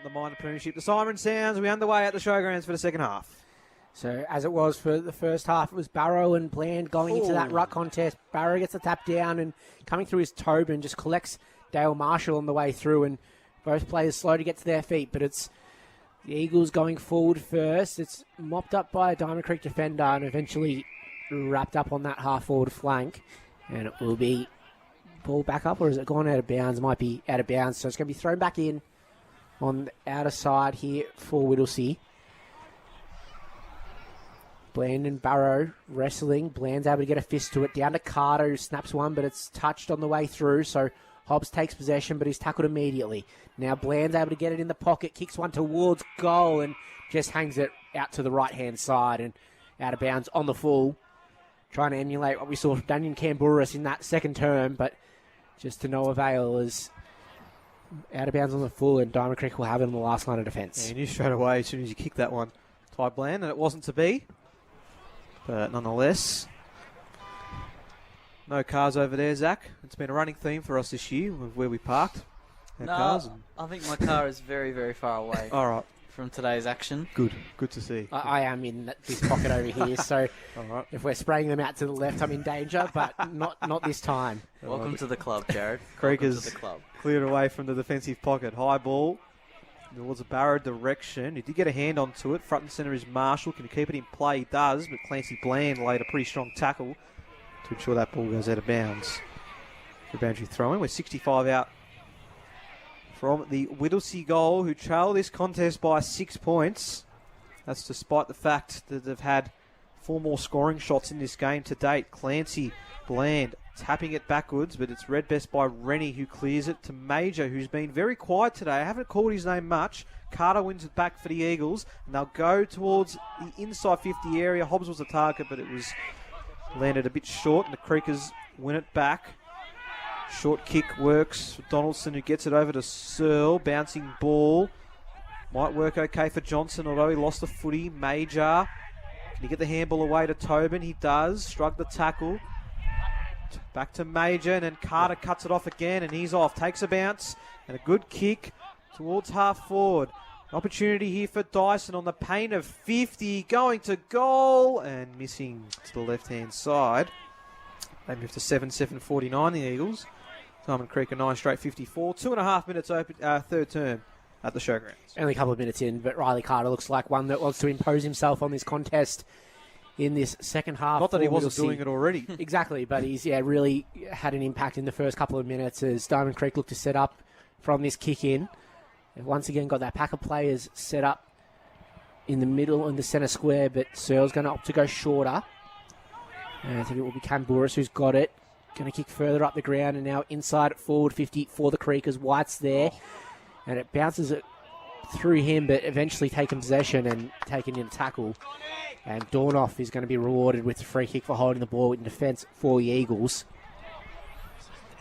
the minor premiership. The siren sounds. We're underway at the showgrounds for the second half. So, as it was for the first half, it was Barrow and Bland going into that ruck contest. Barrow gets the tap down and coming through his Tobin, just collects Dale Marshall on the way through, and both players slow to get to their feet, but it's the Eagles going forward first. It's mopped up by a Diamond Creek defender and eventually wrapped up on that half-forward flank, and it will be ball back up, or is it gone out of bounds? It might be out of bounds, so it's going to be thrown back in on the outer side here for Whittlesea. Bland and Barrow wrestling. Bland's able to get a fist to it. Down to Carter, who snaps one, but it's touched on the way through. So Hobbs takes possession, but he's tackled immediately. Now Bland's able to get it in the pocket, kicks one towards goal, and just hangs it out to the right-hand side and out of bounds on the full. Trying to emulate what we saw from Daniel Camburis in that second term, but just to no avail as out of bounds on the full, and Diamond Creek will have it on the last line of defence. Yeah, you knew straight away as soon as you kicked that one, Ty Bland, and it wasn't to be. But nonetheless, no cars over there, Zach. It's been a running theme for us this year with where we parked our cars. I think my car is very, very far away. All right. From today's action. Good to see. I am in this pocket over here, so all right. If we're spraying them out to the left, I'm in danger, but not this time. Welcome to the club, Jared. Creekers to the club. Cleared away from the defensive pocket. High ball towards a Barrow direction. He did get a hand onto it. Front and centre is Marshall. Can he keep it in play? He does, but Clancy Bland laid a pretty strong tackle to ensure that ball goes out of bounds. For boundary throw-in. We're 65 out from the Whittlesea goal, who trail this contest by 6 points. That's despite the fact that they've had 4 more scoring shots in this game to date. Clancy Bland tapping it backwards, but it's read best by Rennie, who clears it to Major, who's been very quiet today. I haven't called his name much. Carter wins it back for the Eagles, and they'll go towards the inside 50 area. Hobbs was the target, but it was landed a bit short, and the Creekers win it back. Short kick works for Donaldson, who gets it over to Searle. Bouncing ball. Might work okay for Johnson, although he lost the footy. Major. Can he get the handball away to Tobin? He does. Strug the tackle. Back to Major, and then Carter cuts it off again, and he's off. Takes a bounce, and a good kick towards half forward. Opportunity here for Dyson on the paint of 50. Going to goal, and missing to the left-hand side. They move to 7-7-49, the Eagles. Diamond Creek a 9 straight 54. 2.5 minutes open, third term at the showgrounds. Only a couple of minutes in, but Riley Carter looks like one that wants to impose himself on this contest in this second half. Not that he wasn't doing it already. Exactly, but he's really had an impact in the first couple of minutes as Diamond Creek looked to set up from this kick-in. They've once again got that pack of players set up in the middle and the centre square, but Searle's going to opt to go shorter. And I think it will be Camburis who's got it. Going to kick further up the ground, and now inside at forward 50 for the Creekers. White's there, and it bounces it through him, but eventually taking possession and taking in a tackle. And Dornoff is going to be rewarded with the free kick for holding the ball in defence for the Eagles.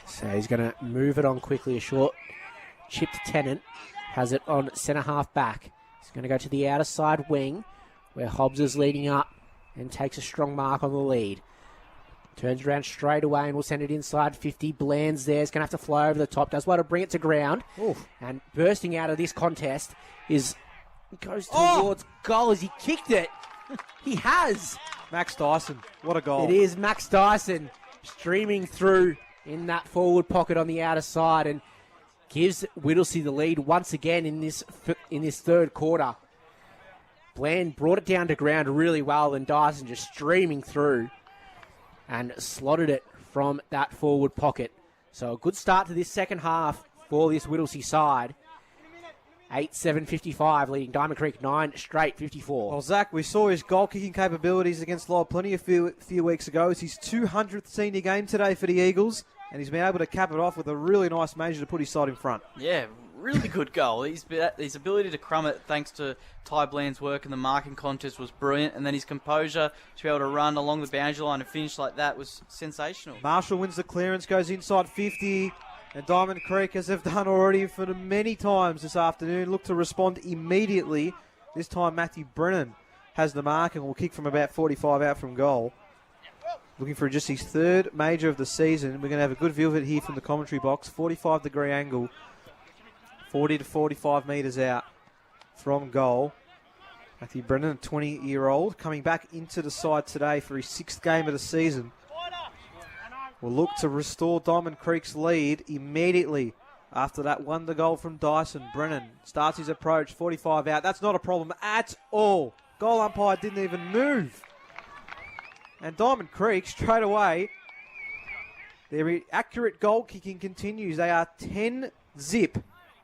So he's going to move it on quickly. A short chip to Tennant. Has it on centre half back. He's going to go to the outer side wing where Hobbs is leading up and takes a strong mark on the lead. Turns around straight away and will send it inside 50. Bland's there. He's going to have to fly over the top. Does well to bring it to ground. Oof. And bursting out of this contest goes towards goal as he kicked it. He has. Max Dyson. What a goal. It is Max Dyson streaming through in that forward pocket on the outer side and gives Whittlesea the lead once again in this third quarter. Bland brought it down to ground really well, and Dyson just streaming through and slotted it from that forward pocket. So a good start to this second half for this Whittlesea side. 8-7-55, leading Diamond Creek 9 straight 54. Well, Zach, we saw his goal-kicking capabilities against Lyle Plenty a few weeks ago. It's his 200th senior game today for the Eagles, and he's been able to cap it off with a really nice Major to put his side in front. Yeah, really good goal. His ability to crumb it thanks to Ty Bland's work in the marking contest was brilliant, and then his composure to be able to run along the boundary line and finish like that was sensational. Marshall wins the clearance, goes inside 50, and Diamond Creek, as they've done already for many times this afternoon, look to respond immediately. This time Matthew Brennan has the mark and will kick from about 45 out from goal. Looking for just his third major of the season. We're going to have a good view of it here from the commentary box. 45-degree angle 40 to 45 metres out from goal. Matthew Brennan, a 20-year-old, coming back into the side today for his 6th game of the season. Will look to restore Diamond Creek's lead immediately after that wonder goal from Dyson. Brennan starts his approach, 45 out. That's not a problem at all. Goal umpire didn't even move. And Diamond Creek, straight away, their accurate goal kicking continues. They are 10-zip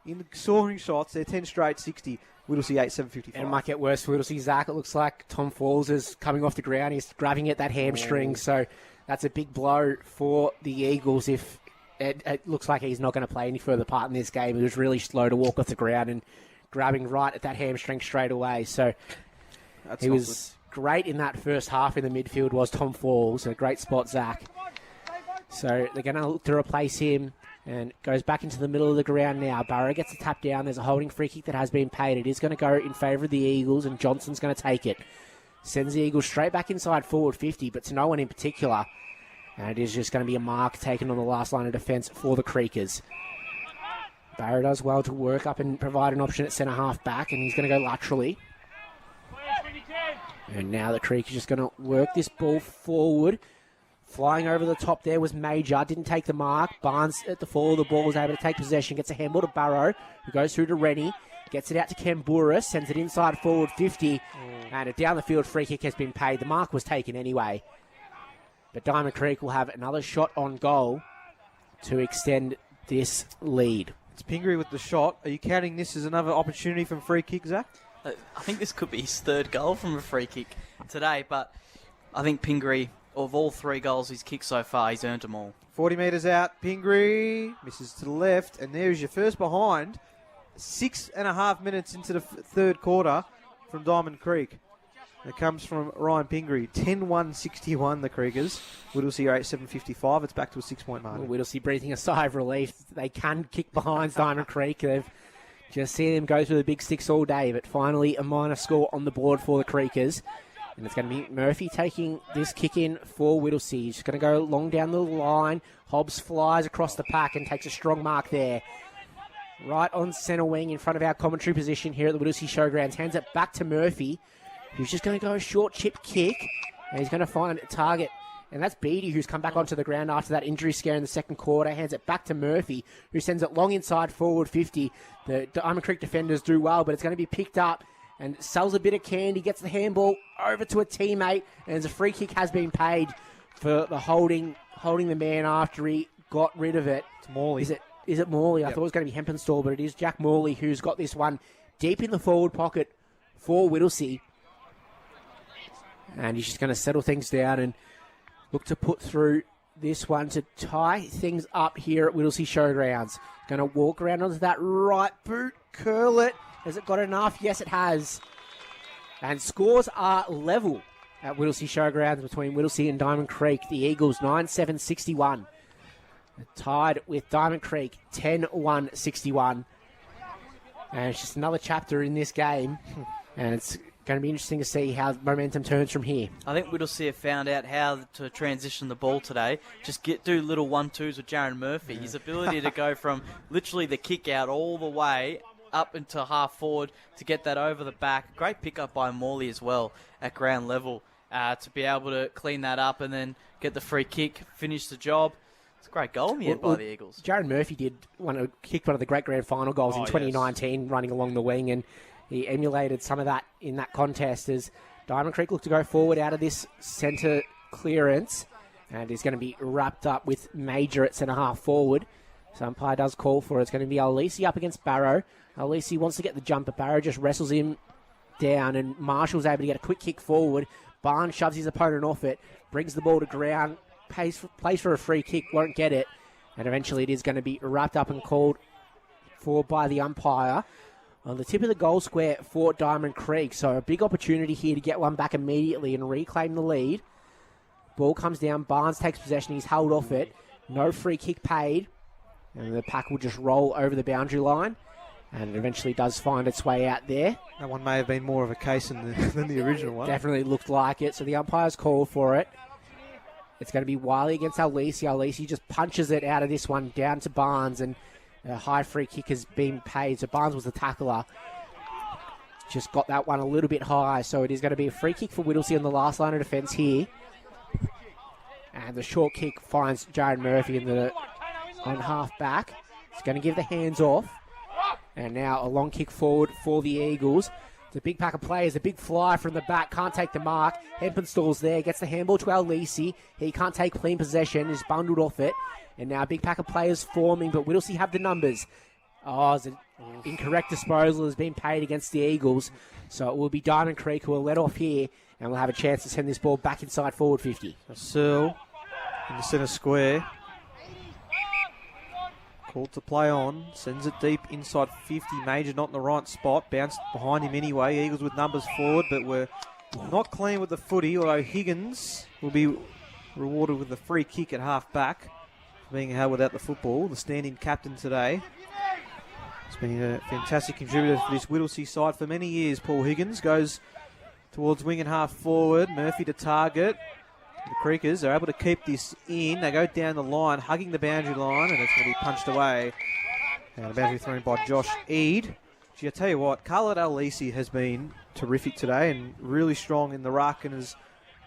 in scoring shots. They're 10 straight, 60. Whittlesea 8, 755. And it might get worse for Whittlesea. Zach, it looks like Tom Falls is coming off the ground. He's grabbing at that hamstring. So that's a big blow for the Eagles if it looks like he's not going to play any further part in this game. He was really slow to walk off the ground and grabbing right at that hamstring straight away. So he was great in that first half in the midfield was Tom Falls. A great spot, Zach. So they're going to look to replace him and goes back into the middle of the ground now. Barrow gets a tap down. There's a holding free kick that has been paid. It is going to go in favour of the Eagles, and Johnson's going to take it. Sends the Eagles straight back inside forward 50, but to no one in particular. And it is just going to be a mark taken on the last line of defence for the Creekers. Barrow does well to work up and provide an option at centre-half back, and he's going to go laterally. And now the Creekers just going to work this ball forward. Flying over the top there was Major. Didn't take the mark. Barnes at the fall of the ball was able to take possession. Gets a handball to Barrow, who goes through to Rennie. Gets it out to Kambura. Sends it inside forward 50. And a down the field free kick has been paid. The mark was taken anyway. But Diamond Creek will have another shot on goal to extend this lead. It's Pingree with the shot. Are you counting this as another opportunity from free kick, Zach? I think this could be his 3rd goal from a free kick today, but I think Pingree, of all 3 goals he's kicked so far, he's earned them all. 40 metres out, Pingree misses to the left, and there's your first behind. 6.5 minutes into the 3rd quarter from Diamond Creek. It comes from Ryan Pingree. 10-1-61, the Creekers. Whittlesea 8-7-55. It's back to a 6-point margin. Whittlesea breathing a sigh of relief. They can kick behind Diamond Creek. They've just seen them go through the big sticks all day, but finally a minor score on the board for the Creekers. And it's going to be Murphy taking this kick in for Whittlesea. He's going to go long down the line. Hobbs flies across the pack and takes a strong mark there. Right on centre wing in front of our commentary position here at the Whittlesea Showgrounds. Hands it back to Murphy, who's just going to go a short chip kick. And he's going to find a target. And that's Beattie, who's come back onto the ground after that injury scare in the 2nd quarter. Hands it back to Murphy, who sends it long inside forward 50. The Diamond Creek defenders do well, but it's going to be picked up. And sells a bit of candy, gets the handball over to a teammate, and a free kick has been paid for the holding the man after he got rid of it. It's Morley. Is it Morley? I thought it was going to be Hempenstall, but it is Jack Morley who's got this one deep in the forward pocket for Whittlesea. And he's just going to settle things down and look to put through this one to tie things up here at Whittlesea Showgrounds. Going to walk around onto that right boot, curl it. Has it got enough? Yes, it has. And scores are level at Whittlesea Showgrounds between Whittlesea and Diamond Creek. The Eagles 9-7-61. Tied with Diamond Creek 10-1-61. And it's just another chapter in this game. And it's going to be interesting to see how momentum turns from here. I think Whittlesea have found out how to transition the ball today. Just do little 1-2s with Jaron Murphy. His ability to go from literally the kick out all the way up into half forward to get that over the back. Great pickup by Morley as well at ground level to be able to clean that up and then get the free kick, finish the job. It's a great goal in the end by the Eagles. Jaron Murphy kicked one of the great grand final goals in 2019 running along the wing, and he emulated some of that in that contest as Diamond Creek looked to go forward out of this centre clearance, and he's going to be wrapped up with Major at centre half forward. So umpire does call for it. It's going to be Alisi up against Barrow. Alisi wants to get the jump, but Barrow just wrestles him down, and Marshall's able to get a quick kick forward. Barnes shoves his opponent off it, brings the ball to ground, plays for a free kick, won't get it, and eventually it is going to be wrapped up and called for by the umpire on the tip of the goal square for Diamond Creek. So a big opportunity here to get one back immediately and reclaim the lead. Ball comes down, Barnes takes possession, he's held off it, no free kick paid, and the pack will just roll over the boundary line. And it eventually does find its way out there. That one may have been more of a case than the original one. Definitely looked like it. So the umpire's called for it. It's going to be Wiley against Alisi. Alisi just punches it out of this one down to Barnes. And A high free kick has been paid. So Barnes was the tackler. Just got that one a little bit high. So it is going to be a free kick for Whittlesea on the last line of defence here. And the short kick finds Jared Murphy on half back. He's going to give the hands off. And now a long kick forward for the Eagles. The big pack of players, a big fly from the back, can't take the mark. Hempenstalls there, gets the handball to Whittlesea. He can't take clean possession, is bundled off it. And now a big pack of players forming, but Whittlesea have the numbers. Oh, it's an incorrect disposal has been paid against the Eagles. So it will be Diamond Creek who will let off here, and we'll have a chance to send this ball back inside forward 50. Searle in the centre square. Called to play on, sends it deep inside 50. Major not in the right spot, bounced behind him anyway. Eagles with numbers forward, but we're not clean with the footy, although Higgins will be rewarded with a free kick at half back for being held without the football. The stand-in captain today. He's been a fantastic contributor for this Whittlesea side for many years. Paul Higgins goes towards wing and half forward. Murphy to target. The Creekers are able to keep this in. They go down the line, hugging the boundary line, and it's going to be punched away. And the boundary thrown by Josh Eade. Gee, I tell you what, Khaled Al-Lisi has been terrific today and really strong in the ruck and has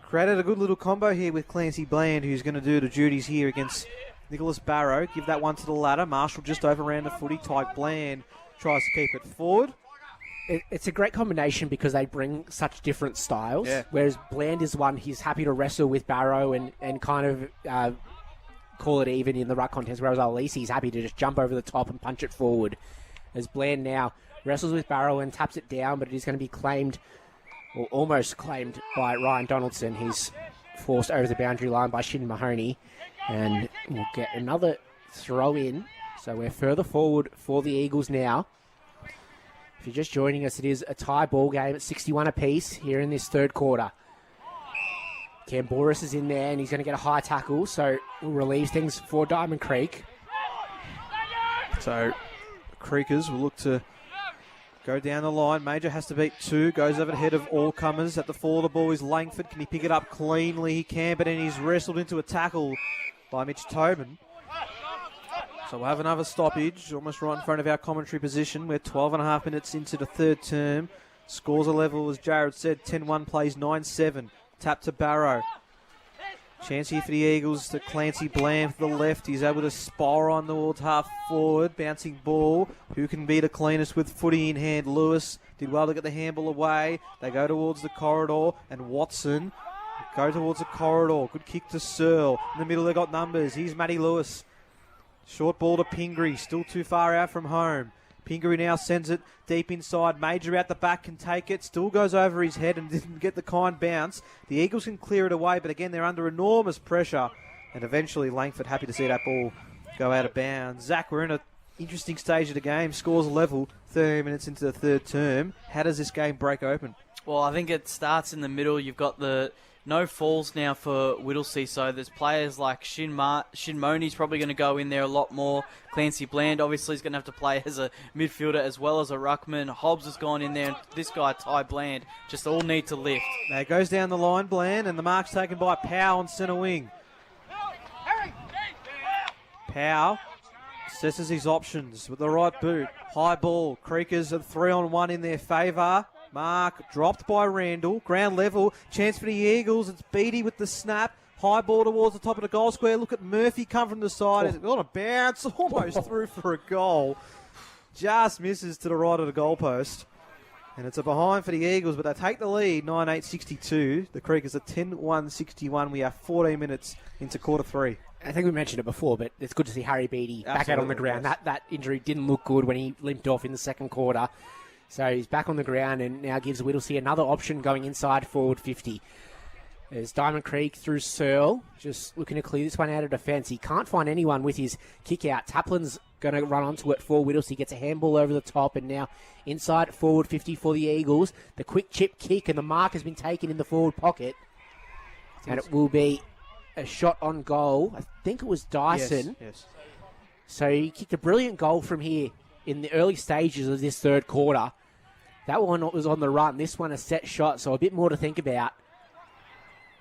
created a good little combo here with Clancy Bland, who's going to do the duties here against Nicholas Barrow. Give that one to the ladder. Marshall just overran the footy. Tyke Bland tries to keep it forward. It's a great combination because they bring such different styles. Yeah. Whereas Bland is one, he's happy to wrestle with Barrow and kind of call it even in the ruck contest, whereas Al-Lisi's happy to just jump over the top and punch it forward. As Bland now wrestles with Barrow and taps it down, but it is going to be claimed, or almost claimed, by Ryan Donaldson. He's forced over the boundary line by Shin Mahoney, and we'll get another throw in. So we're further forward for the Eagles now. If you're just joining us, it is a tie ball game at 61 apiece here in this third quarter. Cam Boris is in there and he's going to get a high tackle, so we'll relieve things for Diamond Creek. So Creekers will look to go down the line. Major has to beat two, goes over the head of all comers. At the fall of the ball is Langford. Can he pick it up cleanly? He can, but then he's wrestled into a tackle by Mitch Tobin. So we'll have another stoppage, almost right in front of our commentary position. We're 12 and a half minutes into the third term. Scores are level, as Jared said, 10-1 plays 9-7. Tap to Barrow. Chance here for the Eagles to Clancy Bland for the left. He's able to spiral on towards half forward. Bouncing ball. Who can be the cleanest with footy in hand? Lewis did well to get the handball away. They go towards the corridor, and Watson go towards the corridor. Good kick to Searle. In the middle they got numbers. Here's Matty Lewis. Short ball to Pingree, still too far out from home. Pingree now sends it deep inside. Major out the back can take it. Still goes over his head and didn't get the kind bounce. The Eagles can clear it away, but again, they're under enormous pressure. And eventually, Langford happy to see that ball go out of bounds. Zach, we're in an interesting stage of the game. Scores level, 30 minutes into the third term. How does this game break open? Well, I think it starts in the middle. You've got the no falls now for Whittlesea, so there's players like Shin Moni's probably going to go in there a lot more. Clancy Bland obviously is going to have to play as a midfielder as well as a ruckman. Hobbs has gone in there, and this guy, Ty Bland, just all need to lift. Now it goes down the line, Bland, and the mark's taken by Powell on centre wing. Powell assesses his options with the right boot. High ball. Creekers are 3-on-1 in their favour. Mark dropped by Randall. Ground level. Chance for the Eagles. It's Beattie with the snap. High ball towards the top of the goal square. Look at Murphy come from the side. It's on a bounce. Almost through for a goal. Just misses to the right of the goalpost. And it's a behind for the Eagles, but they take the lead, 9-8-62. The Creekers are 10-1-61. We are 14 minutes into quarter three. I think we mentioned it before, but it's good to see Harry Beattie back out on the ground. Yes. That injury didn't look good when he limped off in the second quarter. So he's back on the ground and now gives Whittlesea another option going inside forward 50. There's Diamond Creek through Searle, just looking to clear this one out of defence. He can't find anyone with his kick out. Taplin's going to run onto it for Whittlesea. Gets a handball over the top and now inside forward 50 for the Eagles. The quick chip kick and the mark has been taken in the forward pocket. And it will be a shot on goal. I think it was Dyson. Yes. So he kicked a brilliant goal from here in the early stages of this third quarter. That one was on the run. This one a set shot, so a bit more to think about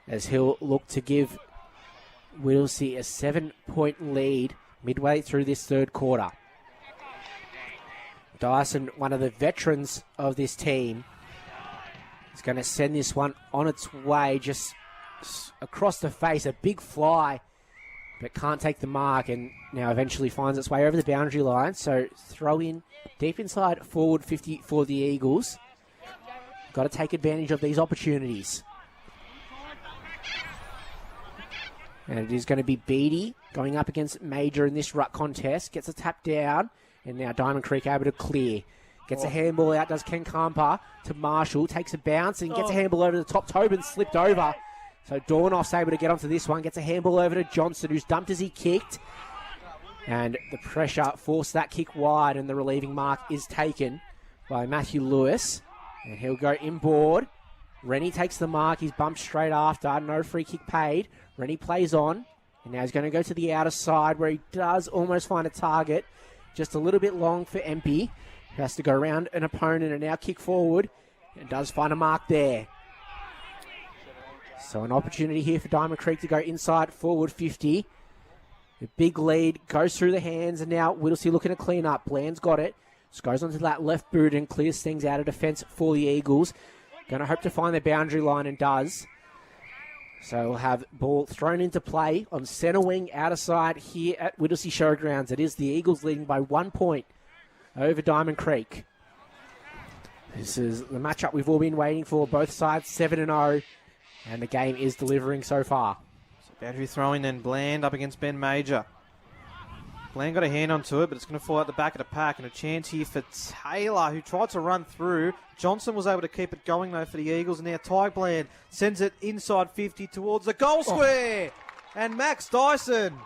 as he'll look to give Whittlesea a 7-point lead midway through this third quarter. Dyson, one of the veterans of this team, is going to send this one on its way just across the face. A big fly, but can't take the mark, and now eventually finds its way over the boundary line. So throw in deep inside forward 50 for the Eagles. Got to take advantage of these opportunities. And it is going to be Beattie going up against Major in this ruck contest. Gets a tap down, and now Diamond Creek able to clear. Gets a handball out, does Ken Kampa to Marshall. Takes a bounce and gets a handball over the top. Tobin slipped over. So Dornoff's able to get onto this one. Gets a handball over to Johnson, who's dumped as he kicked. And the pressure forced that kick wide, and the relieving mark is taken by Matthew Lewis. And he'll go inboard. Rennie takes the mark. He's bumped straight after. No free kick paid. Rennie plays on. And now he's going to go to the outer side where he does almost find a target. Just a little bit long for Empey. He has to go around an opponent and now kick forward. And does find a mark there. So an opportunity here for Diamond Creek to go inside forward 50. The big lead goes through the hands, and now Whittlesea looking to clean up. Bland's got it. Just goes onto that left boot and clears things out of defence for the Eagles. Going to hope to find the boundary line, and does. So we'll have ball thrown into play on centre wing outer side here at Whittlesea Showgrounds. It is the Eagles leading by 1 point over Diamond Creek. This is the matchup we've all been waiting for. Both sides 7-0, and the game is delivering so far. So boundary throwing then Bland up against Ben Major. Bland got a hand onto it, but it's going to fall out the back of the pack, and a chance here for Taylor, who tried to run through. Johnson was able to keep it going, though, for the Eagles, and now Ty Bland sends it inside 50 towards the goal square. And Max Dyson.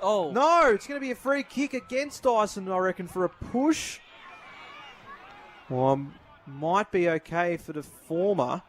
Oh. No, it's going to be a free kick against Dyson, I reckon, for a push. Well, might be okay for the former.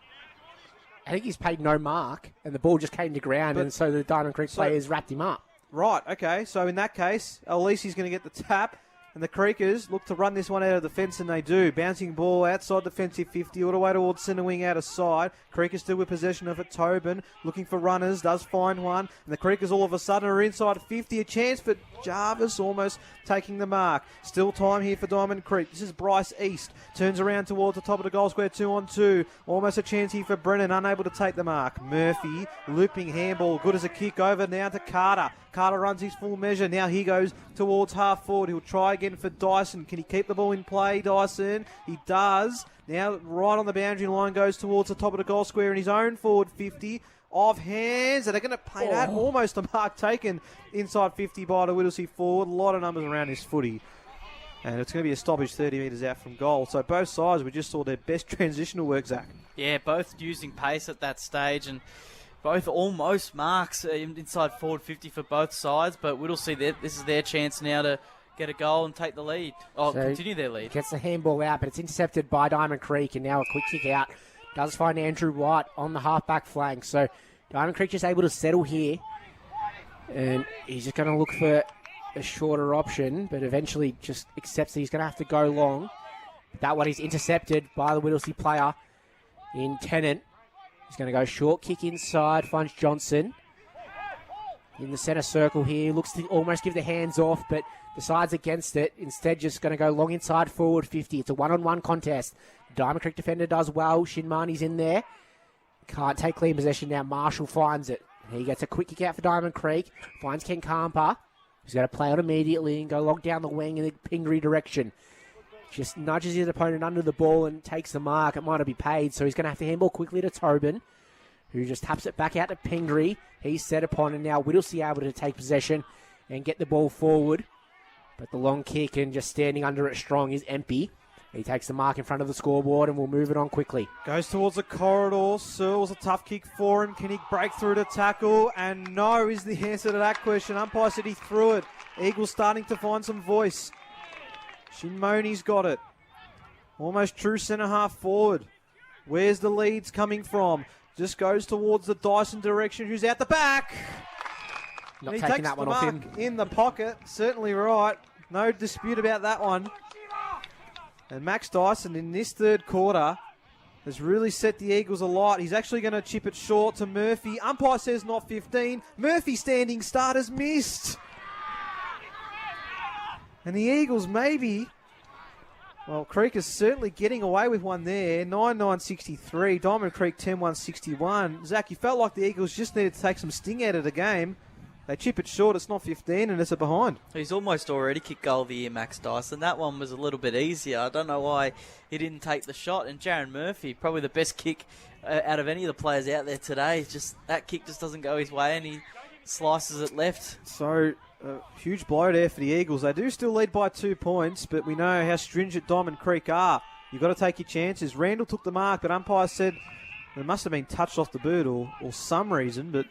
I think he's paid no mark, and the ball just came to ground, and so the Diamond Creek players wrapped him up. Right, okay. So in that case, Elisi's going to get the tap, and the Creekers look to run this one out of the fence, and they do. Bouncing ball outside defensive 50, all the way towards centre wing out of side. Creekers still with possession of it. Tobin looking for runners, does find one. And the Creekers all of a sudden are inside 50. A chance for Jarvis almost taking the mark. Still time here for Diamond Creek. This is Bryce East. Turns around towards the top of the goal square, 2-on-2. Almost a chance here for Brennan, unable to take the mark. Murphy, looping handball, good as a kick over now to Carter. Carter runs his full measure. Now he goes towards half forward. He'll try again for Dyson. Can he keep the ball in play, Dyson? He does. Now right on the boundary line, goes towards the top of the goal square in his own forward 50. Off hands, and they're going to play that. Almost a mark taken inside 50 by the Whittlesea forward. A lot of numbers around this footy. And it's going to be a stoppage 30 metres out from goal. So both sides, we just saw their best transitional work, Zach. Yeah, both using pace at that stage, and both almost marks inside forward 50 for both sides. But Whittlesea, this is their chance now to get a goal and take the lead. So continue their lead. Gets the handball out, but it's intercepted by Diamond Creek, and now a quick kick out. Does find Andrew White on the half-back flank. So Diamond Creek just able to settle here. And he's just going to look for a shorter option, but eventually just accepts that he's going to have to go long. That one is intercepted by the Whittlesea player in Tennant. He's going to go short kick inside, finds Johnson. In the centre circle here, looks to almost give the hands off, but decides against it. Instead, just going to go long inside forward 50. It's a one-on-one contest. Diamond Creek defender does well. Shinmani's in there. Can't take clean possession now. Marshall finds it. He gets a quick kick out for Diamond Creek. Finds Ken Kampa. He's going to play on immediately and go long down the wing in the Pingree direction. Just nudges his opponent under the ball and takes the mark. It might not be paid, so he's going to have to handball quickly to Tobin, who just taps it back out to Pingree. He's set upon, and now Whittlesea able to take possession and get the ball forward. But the long kick and just standing under it strong is Empey. He takes the mark in front of the scoreboard and will move it on quickly. Goes towards the corridor. Searle's a tough kick for him. Can he break through to tackle? And no is the answer to that question. Umpire said he threw it. Eagles starting to find some voice. Shinmoni's got it. Almost true centre half forward. Where's the leads coming from? Just goes towards the Dyson direction, who's out the back. Not and he taking takes that one the off mark him. in the pocket. Certainly right. No dispute about that one. And Max Dyson in this third quarter has really set the Eagles alight. He's actually going to chip it short to Murphy. Umpire says not 15. Murphy standing start has missed. And the Eagles maybe Well, Creek is certainly getting away with one there. 9-9-63. Diamond Creek 10-1-61. Zach, you felt like the Eagles just needed to take some sting out of the game. They chip it short. It's not 15 and it's a behind. He's almost already kicked goal of the year, Max Dyson. That one was a little bit easier. I don't know why he didn't take the shot. And Jaron Murphy, probably the best kick out of any of the players out there today. Just that kick just doesn't go his way and he slices it left. So, a huge blow there for the Eagles. They do still lead by 2 points, but we know how stringent Diamond Creek are. You've got to take your chances. Randall took the mark, but umpire said it must have been touched off the boot or some reason, but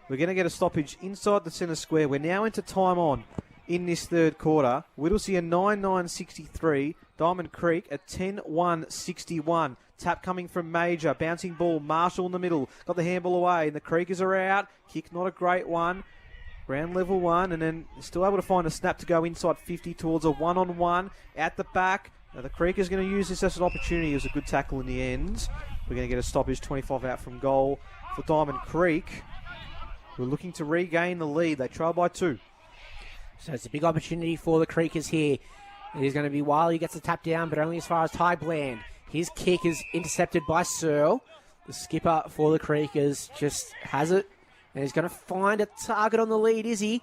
we're going to get a stoppage inside the centre square. We're now into time on in this third quarter. Whittlesea 9-9-63. Diamond Creek at 10-1-61. Tap coming from Major. Bouncing ball. Marshall in the middle. Got the handball away. And the Creekers are out. Kick not a great one. Ground level one. And then still able to find a snap to go inside 50 towards a one-on-one. At the back. Now the Creekers going to use this as an opportunity. It was a good tackle in the end. We're going to get a stoppage 25 out from goal for Diamond Creek. We're looking to regain the lead. They trail by 2. So it's a big opportunity for the Creekers here. It is going to be Wiley gets the tap down, but only as far as Ty Bland. His kick is intercepted by Searle. The skipper for the Creekers just has it. And he's going to find a target on the lead, is he?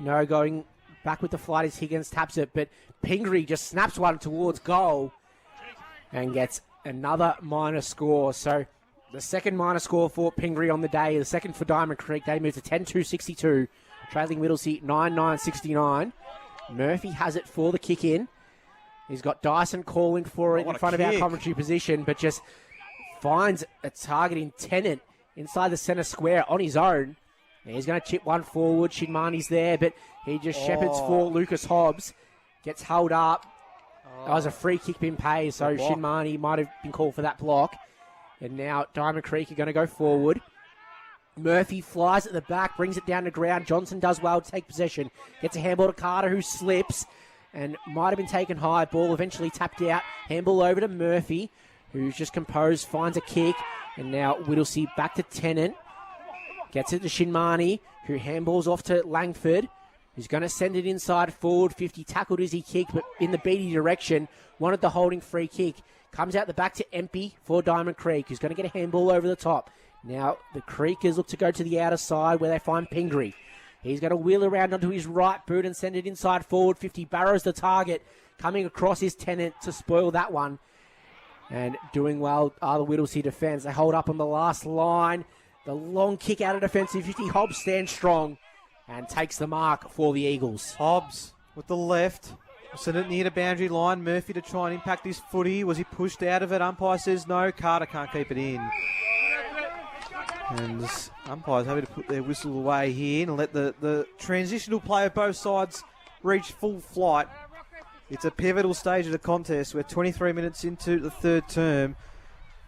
No, going back with the flight as Higgins taps it. But Pingree just snaps one towards goal and gets another minor score. So the second minor score for Pingree on the day. The second for Diamond Creek. They move to 10-2-62. Trailing Whittlesea 9-9-69. Murphy has it for the kick in. He's got Dyson calling for it in front of our commentary position, but just finds a target in Tennant inside the centre square on his own. And he's going to chip one forward. Shinmani's there, but he just shepherds for Lucas Hobbs. Gets held up. That was a free kick being paid, so Shinmani might have been called for that block. And now Diamond Creek are going to go forward. Murphy flies at the back, brings it down to ground. Johnson does well to take possession. Gets a handball to Carter, who slips and might have been taken high. Ball eventually tapped out. Handball over to Murphy, who's just composed, finds a kick. And now Whittlesea back to Tennant. Gets it to Shinmani, who handballs off to Langford, who's going to send it inside forward 50. Tackled as he kicked, but in the beady direction. Wanted the holding free kick. Comes out the back to Empey for Diamond Creek, who's going to get a handball over the top. Now the Creekers look to go to the outer side where they find Pingree. He's going to wheel around onto his right boot and send it inside forward 50. Barrows the target. Coming across his Tennant to spoil that one. And doing well are the Whittlesea defence. They hold up on the last line. The long kick out of defensive 50. Hobbs stands strong and takes the mark for the Eagles. Hobbs with the left. Sent it near the boundary line. Murphy to try and impact this footy. Was he pushed out of it? Umpire says no. Carter can't keep it in. And this umpire's happy to put their whistle away here and let the transitional play of both sides reach full flight. It's a pivotal stage of the contest. We're 23 minutes into the third term.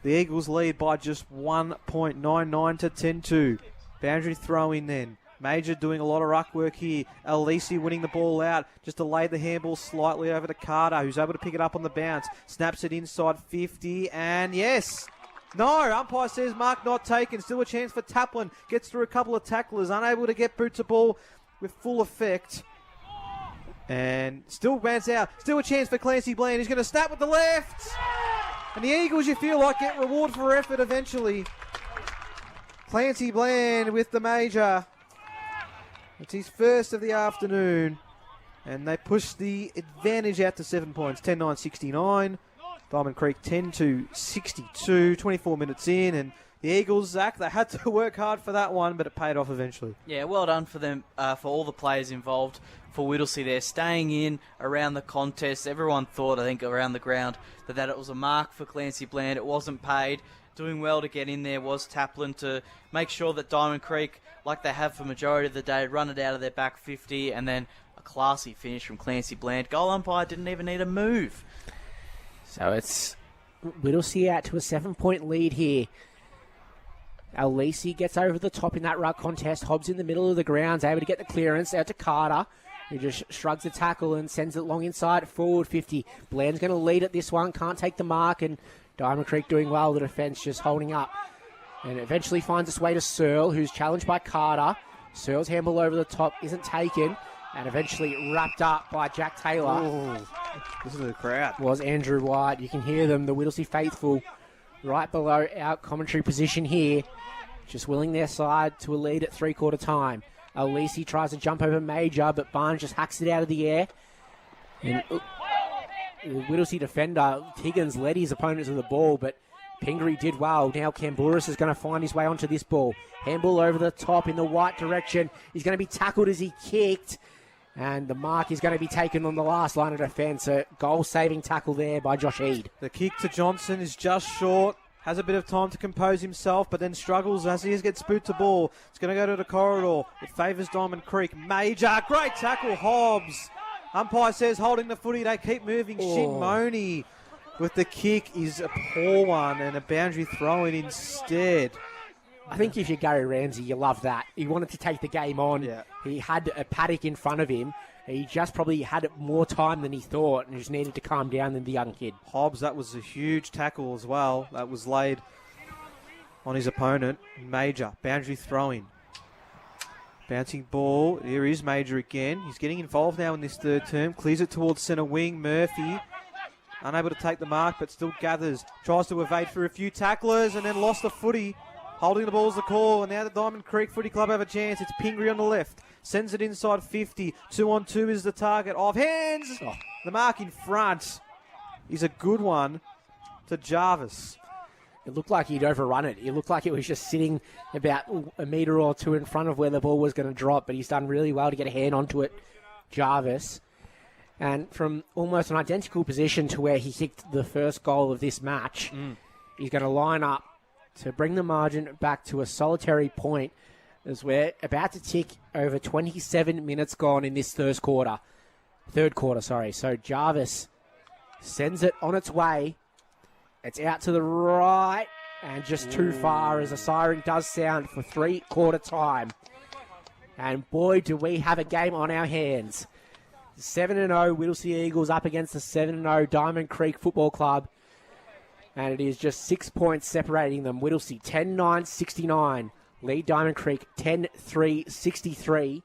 The Eagles lead by just 1 point, 9-9 to 10-2. Boundary throw in then. Major doing a lot of ruck work here. Alisi winning the ball out. Just delayed the handball slightly over to Carter, who's able to pick it up on the bounce. Snaps it inside 50, and yes! No, umpire says mark not taken. Still a chance for Taplin. Gets through a couple of tacklers. Unable to get boot to ball with full effect. And still bounce out. Still a chance for Clancy Bland. He's going to snap with the left. And the Eagles, you feel like, get reward for effort eventually. Clancy Bland with the major. It's his first of the afternoon. And they push the advantage out to 7 points. 10-9-69. Diamond Creek 10-62. 24 minutes in. And the Eagles, Zach, they had to work hard for that one, but it paid off eventually. Yeah, well done for them, for all the players involved. For Whittlesea, they're staying in around the contest. Everyone thought, I think, around the ground that it was a mark for Clancy Bland. It wasn't paid. Doing well to get in there was Taplin to make sure that Diamond Creek, like they have for majority of the day, run it out of their back 50, and then a classy finish from Clancy Bland. Goal umpire didn't even need a move. So it's Whittlesea out to a 7-point lead here. Alisi gets over the top in that ruck contest. Hobbs in the middle of the ground, able to get the clearance out to Carter, who just shrugs the tackle and sends it long inside forward 50. Bland's going to lead at this one, can't take the mark, and Diamond Creek doing well. The defence just holding up. And eventually finds its way to Searle, who's challenged by Carter. Searle's handball over the top isn't taken. and eventually wrapped up by Jack Taylor. Ooh, listen to the crowd. Was Andrew White. You can hear them, the Whittlesea faithful, right below our commentary position here, just willing their side to a lead at three-quarter time. Alisi tries to jump over Major, but Barnes just hacks it out of the air. And the Whittlesea defender, Higgins, led his opponent to the ball, but Pingree did well. Now Camburis is going to find his way onto this ball. Handball over the top in the White direction. He's going to be tackled as he kicked. And the mark is going to be taken on the last line of defence. A goal-saving tackle there by Josh Eade. The kick to Johnson is just short. Has a bit of time to compose himself, but then struggles as he gets boot to ball. It's going to go to the corridor. It favours Diamond Creek. Major, great tackle, Hobbs. Umpire says holding the footy. They keep moving. Shimoni with the kick is a poor one and a boundary throw-in instead. I think if you're Gary Ramsey, you love that. He wanted to take the game on. Yeah. He had a paddock in front of him. He just probably had more time than he thought and just needed to calm down than the young kid. Hobbs, that was a huge tackle as well. That was laid on his opponent. Major, boundary throwing. Bouncing ball. Here is Major again. He's getting involved now in this third term. Clears it towards centre wing. Murphy, unable to take the mark, but still gathers. Tries to evade through a few tacklers and then lost the footy. Holding the ball is the call, and now the Diamond Creek Footy Club have a chance. It's Pingree on the left. Sends it inside 50. 2-on-2 is the target. Off hands. Oh, the mark in front is a good one to Jarvis. It looked like he'd overrun it. It looked like it was just sitting about a metre or two in front of where the ball was going to drop, but he's done really well to get a hand onto it, Jarvis. And from almost an identical position to where he kicked the first goal of this match, he's going to line up to bring the margin back to a solitary point as we're about to tick over 27 minutes gone in this third quarter. So Jarvis sends it on its way. It's out to the right and just too far as a siren does sound for three-quarter time. And boy, do we have a game on our hands. 7-0 Whittlesea Eagles up against the 7-0 Diamond Creek Football Club. And it is just 6 points separating them. Whittlesea 10-9-69. Lead Diamond Creek 10-3-63.